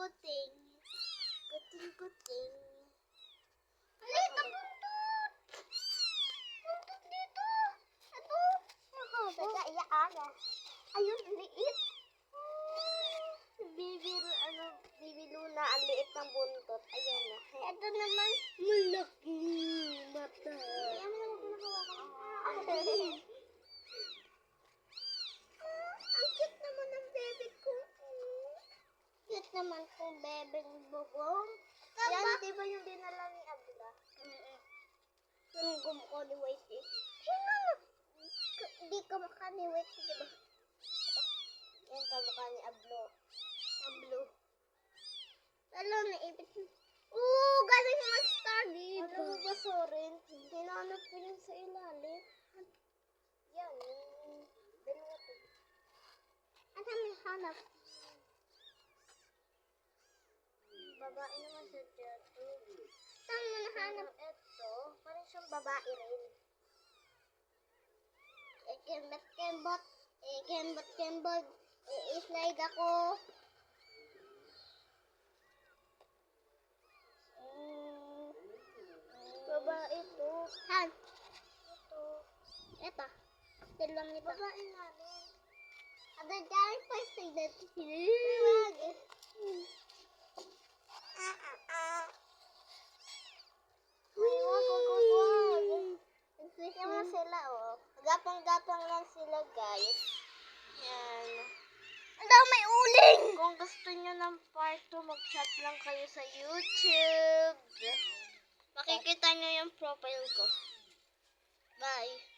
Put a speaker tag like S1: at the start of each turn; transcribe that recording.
S1: kuting. Kuting. Alita, buntot! Buntot dito! Ito! Teka, iyak ka. Ayun, liit. Bibi Luna, ang liit ng buntot. Ayan na. Ito naman, malaking mata. Ayan mo na, huwag mo na hawakan. Ang cute naman ng bebe ko. Cute naman kong bebe ng bubong. Yan, di ba yung dinala ni Abla? Yung gumukha ni Whitey. Hindi kamukha ni Whitey, di ba? Yan, kamukha ni Ablo. Lalo, naipit. Galing mag-star dito. Ano mo ba, Soren? Hinanap ko yun sa ilalim. Yan, dalawa to. Ano may hanap? Babae naman siya dito. Saan mo nahanap? Ito, parang siyang babae rin. Kembot. I-slide ako. Babae to. Han? Ito. Ito lang nito. Babae nga rin. Ada dyan pa sa dito. Wag. Nagsisama sila, oh. Gapang-gapang lang sila, guys. Yan. Ang daw may uling! Kung gusto nyo ng part 2, mag-chat lang kayo sa YouTube. Makikita nyo yung profile ko. Bye.